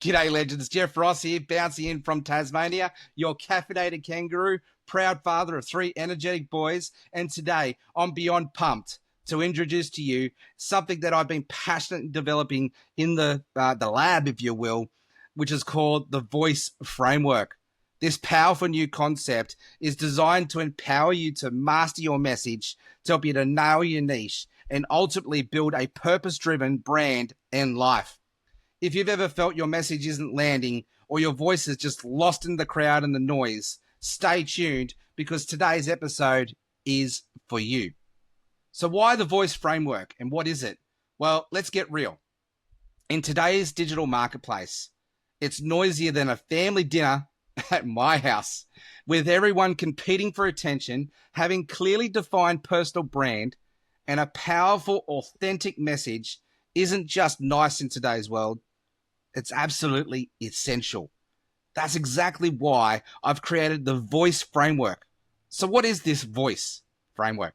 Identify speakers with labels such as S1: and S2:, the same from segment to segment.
S1: G'day, legends. Jeff Ross here, bouncing in from Tasmania, your caffeinated kangaroo, proud father of three energetic boys. And today, I'm beyond pumped to introduce to you something that I've been passionate in developing in the lab, if you will, which is called the V.O.I.C.E framework. This powerful new concept is designed to empower you to master your message, to help you to nail your niche, and ultimately build a purpose-driven brand and life. If you've ever felt your message isn't landing or your voice is just lost in the crowd and the noise, stay tuned because today's episode is for you. So why the V.O.I.C.E framework and what is it? Well, let's get real. In today's digital marketplace, it's noisier than a family dinner at my house, with everyone competing for attention, having clearly defined personal brand and a powerful, authentic message isn't just nice in today's world. It's absolutely essential. That's exactly why I've created the V.O.I.C.E framework. So what is this V.O.I.C.E framework?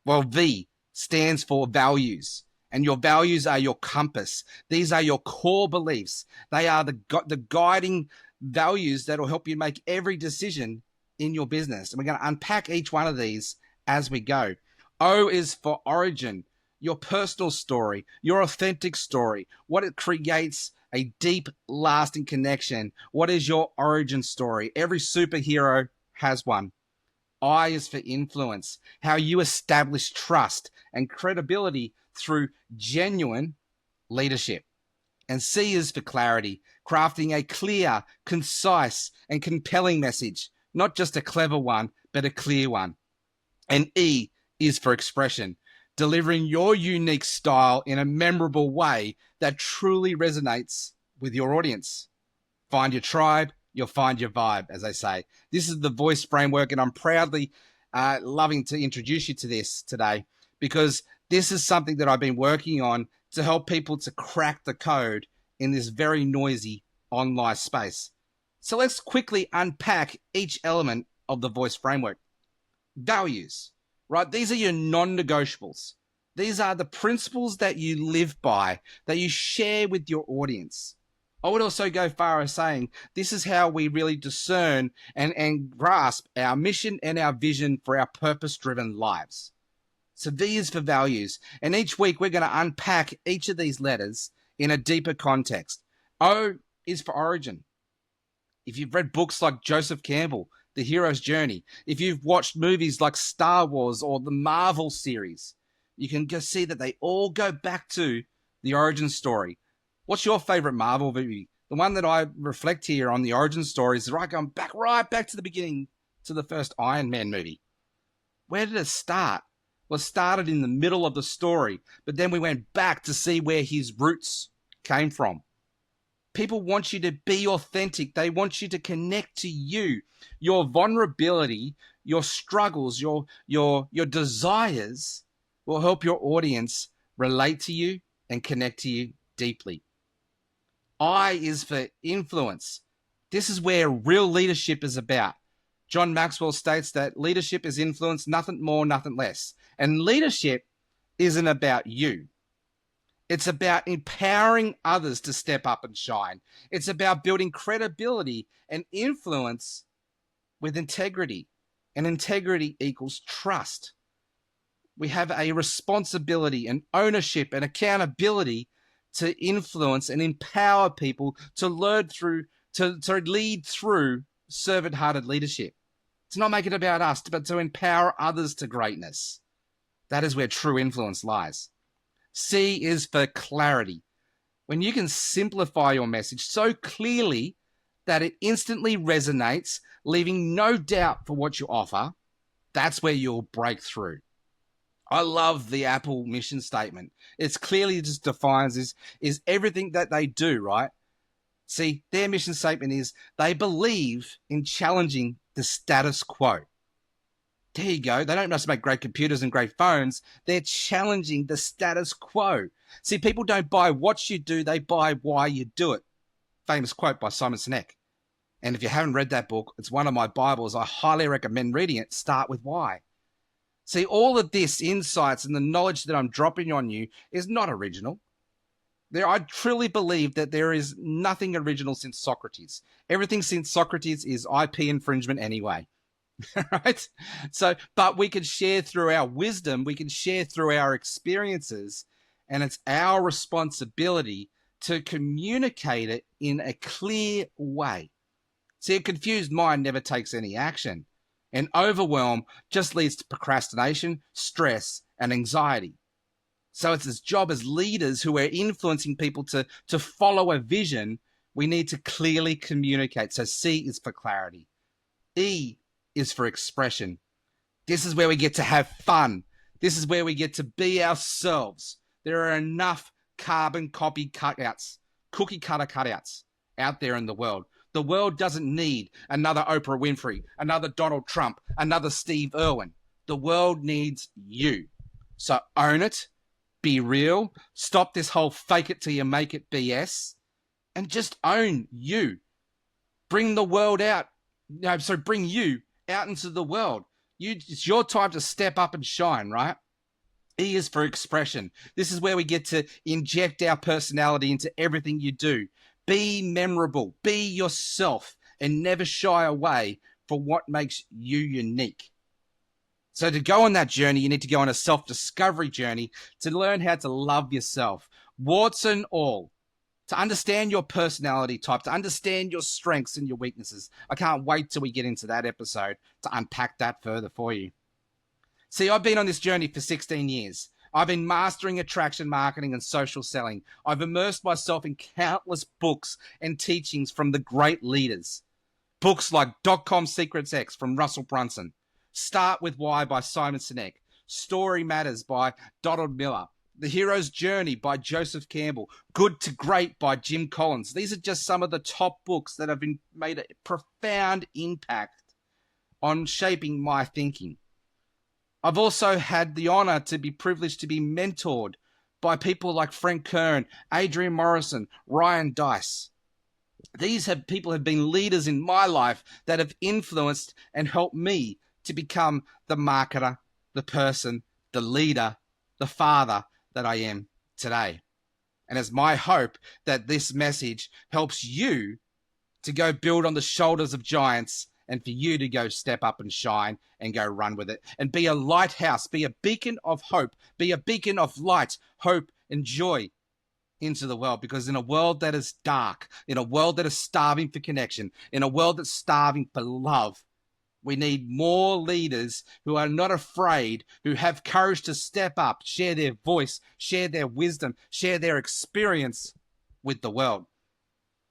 S1: Well, V stands for values, and your values are your compass. These are your core beliefs. They are the guiding values that will help you make every decision in your business. And we're going to unpack each one of these as we go. O is for origin, your personal story, your authentic story, what it creates a deep, lasting connection. What is your origin story? Every superhero has one. I is for influence, how you establish trust and credibility through genuine leadership. And C is for clarity, crafting a clear, concise, and compelling message, not just a clever one, but a clear one. And E is for expression, delivering your unique style in a memorable way that truly resonates with your audience. Find your tribe, you'll find your vibe, as they say. This is the V.O.I.C.E framework, and I'm proudly loving to introduce you to this today because this is something that I've been working on to help people to crack the code in this very noisy online space. So let's quickly unpack each element of the V.O.I.C.E framework. Values. Right? These are your non-negotiables. These are the principles that you live by, that you share with your audience. I would also go far as saying this is how we really discern and grasp our mission and our vision for our purpose-driven lives. So V is for values. And each week we're going to unpack each of these letters in a deeper context. O is for origin. If you've read books like Joseph Campbell, The Hero's Journey, if you've watched movies like Star Wars or the Marvel series, you can just see that they all go back to the origin story. What's your favorite Marvel movie? The one that I reflect here on the origin story is going right back to the beginning, to the first Iron Man movie. Where did it start? Well, it started in the middle of the story, but then we went back to see where his roots came from. People want you to be authentic. They want you to connect to you. Your vulnerability, your struggles, your desires will help your audience relate to you and connect to you deeply. I is for influence. This is where real leadership is about. John Maxwell states that leadership is influence, nothing more, nothing less. And leadership isn't about you. It's about empowering others to step up and shine. It's about building credibility and influence with integrity. And integrity equals trust. We have a responsibility and ownership and accountability to influence and empower people to lead through servant-hearted leadership. To not make it about us, but to empower others to greatness. That is where true influence lies. C is for clarity. When you can simplify your message so clearly that it instantly resonates, leaving no doubt for what you offer, that's where you'll break through. I love the Apple mission statement. It's clearly just defines is everything that they do, right? See, their mission statement is they believe in challenging the status quo. There you go. They don't just make great computers and great phones. They're challenging the status quo. See, people don't buy what you do. They buy why you do it. Famous quote by Simon Sinek. And if you haven't read that book, it's one of my Bibles. I highly recommend reading it. Start with why. See, all of this insights and the knowledge that I'm dropping on you is not original. I truly believe that there is nothing original since Socrates. Everything since Socrates is IP infringement anyway. Right? So, but we can share through our wisdom, we can share through our experiences, and it's our responsibility to communicate it in a clear way. See, a confused mind never takes any action, and overwhelm just leads to procrastination, stress, and anxiety. So it's his job as leaders who are influencing people to follow a vision. We need to clearly communicate. So C is for clarity. E is for expression. This is where we get to have fun. This is where we get to be ourselves. There are enough carbon copy cutouts, cookie cutter cutouts out there in the world. The world doesn't need another Oprah Winfrey, another Donald Trump, another Steve Irwin. The world needs you. So own it. Be real. Stop this whole fake it till you make it BS, and just own you. Bring the world out. Bring you out into the world. It's your time to step up and shine, right? E is for expression. This is where we get to inject our personality into everything you do. Be memorable. Be yourself, and never shy away from what makes you unique. So to go on that journey, you need to go on a self-discovery journey to learn how to love yourself, warts and all, to understand your personality type, to understand your strengths and your weaknesses. I can't wait till we get into that episode to unpack that further for you. See, I've been on this journey for 16 years. I've been mastering attraction marketing and social selling. I've immersed myself in countless books and teachings from the great leaders. Books like .com Secrets X from Russell Brunson, Start with Why by Simon Sinek, Story Matters by Donald Miller, The Hero's Journey by Joseph Campbell, Good to Great by Jim Collins. These are just some of the top books that have made a profound impact on shaping my thinking. I've also had the honor to be privileged to be mentored by people like Frank Kern, Adrian Morrison, Ryan Dice. These people have been leaders in my life that have influenced and helped me to become the marketer, the person, the leader, the father that I am today. And it's my hope that this message helps you to go build on the shoulders of giants, and for you to go step up and shine and go run with it and be a lighthouse, be a beacon of hope, be a beacon of light, hope, and joy into the world. Because in a world that is dark, in a world that is starving for connection, in a world that's starving for love, we need more leaders who are not afraid, who have courage to step up, share their voice, share their wisdom, share their experience with the world.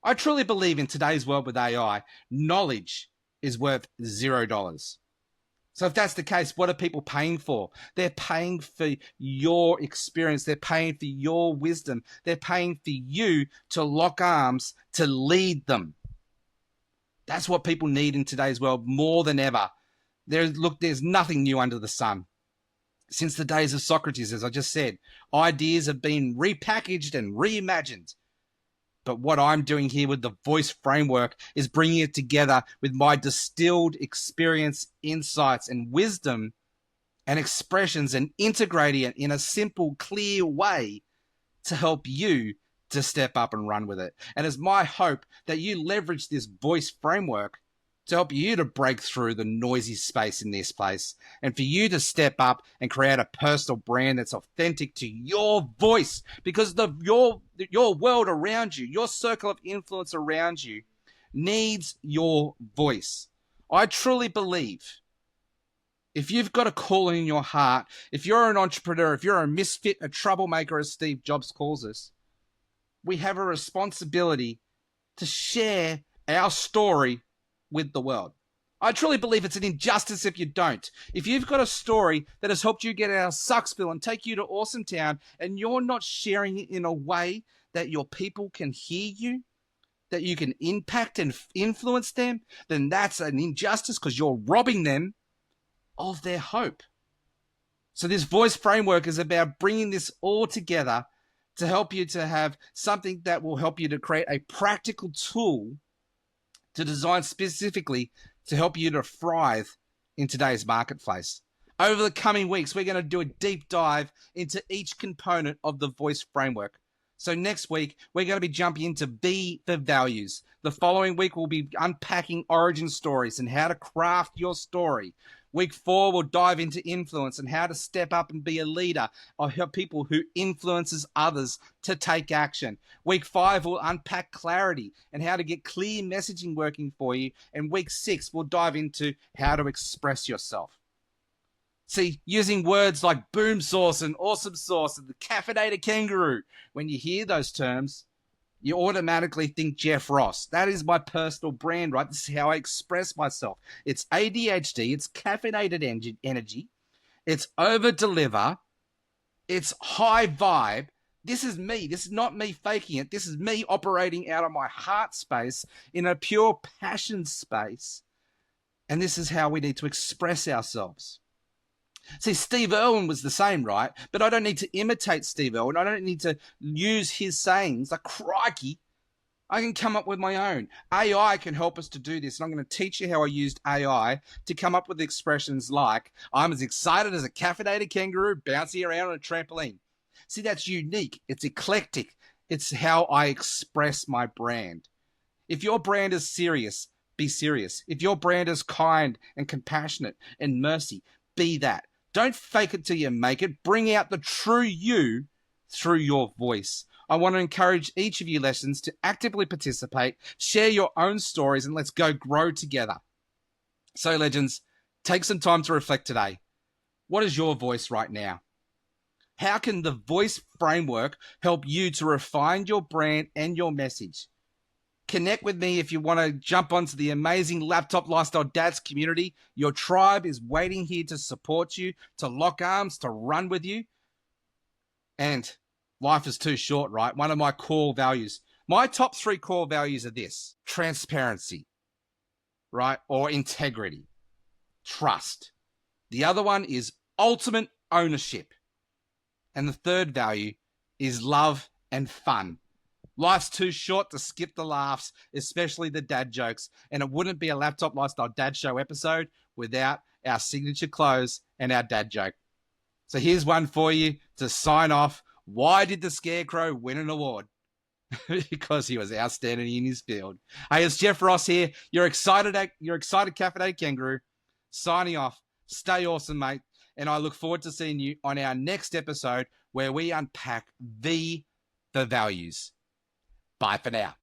S1: I truly believe in today's world with AI, knowledge is worth $0. So if that's the case, what are people paying for? They're paying for your experience. They're paying for your wisdom. They're paying for you to lock arms, to lead them. That's what people need in today's world more than ever. There's nothing new under the sun. Since the days of Socrates, as I just said, ideas have been repackaged and reimagined. But what I'm doing here with the voice framework is bringing it together with my distilled experience, insights, and wisdom and expressions, and integrating it in a simple, clear way to help you to step up and run with it. And it's my hope that you leverage this voice framework to help you to break through the noisy space in this place, and for you to step up and create a personal brand that's authentic to your voice, because your world around you, your circle of influence around you needs your voice. I truly believe if you've got a calling in your heart, if you're an entrepreneur, if you're a misfit, a troublemaker, as Steve Jobs calls us, we have a responsibility to share our story with the world. I truly believe it's an injustice if you don't. If you've got a story that has helped you get out of Sucksville and take you to Awesome Town, and you're not sharing it in a way that your people can hear you, that you can impact and influence them, then that's an injustice, because you're robbing them of their hope. So this voice framework is about bringing this all together to help you to have something that will help you to create a practical tool to design specifically to help you to thrive in today's marketplace. Over the coming weeks, we're going to do a deep dive into each component of the voice framework. So next week, we're going to be jumping into the values. The following week, we'll be unpacking origin stories and how to craft your story. Week 4, we'll dive into influence and how to step up and be a leader of people who influences others to take action. Week 5, we'll unpack clarity and how to get clear messaging working for you. And week 6, we'll dive into how to express yourself. See, using words like boom sauce and awesome sauce and the caffeinated kangaroo, when you hear those terms, you automatically think Jeff Ross. That is my personal brand, right? This is how I express myself. It's ADHD, it's caffeinated energy, it's over deliver, it's high vibe. This is me. This is not me faking it. This is me operating out of my heart space in a pure passion space. And this is how we need to express ourselves. See, Steve Irwin was the same, right? But I don't need to imitate Steve Irwin. I don't need to use his sayings. Like, crikey, I can come up with my own. AI can help us to do this. And I'm going to teach you how I used AI to come up with expressions like, I'm as excited as a caffeinated kangaroo bouncing around on a trampoline. See, that's unique. It's eclectic. It's how I express my brand. If your brand is serious, be serious. If your brand is kind and compassionate and mercy, be that. Don't fake it till you make it. Bring out the true you through your voice. I want to encourage each of you lessons to actively participate, share your own stories, and let's go grow together. So, legends, take some time to reflect today. What is your voice right now? How can the voice framework help you to refine your brand and your message? Connect with me if you want to jump onto the amazing Laptop Lifestyle Dads community. Your tribe is waiting here to support you, to lock arms, to run with you. And life is too short, right? One of my core values. My top 3 core values are this: transparency, right? Or integrity, trust. The other one is ultimate ownership. And the third value is love and fun. Life's too short to skip the laughs, especially the dad jokes. And it wouldn't be a Laptop Lifestyle Dad Show episode without our signature close and our dad joke. So here's one for you to sign off. Why did the Scarecrow win an award? Because he was outstanding in his field. Hey, it's Jeff Ross here. You're excited caffeinated kangaroo. Signing off. Stay awesome, mate. And I look forward to seeing you on our next episode where we unpack the values. Bye for now.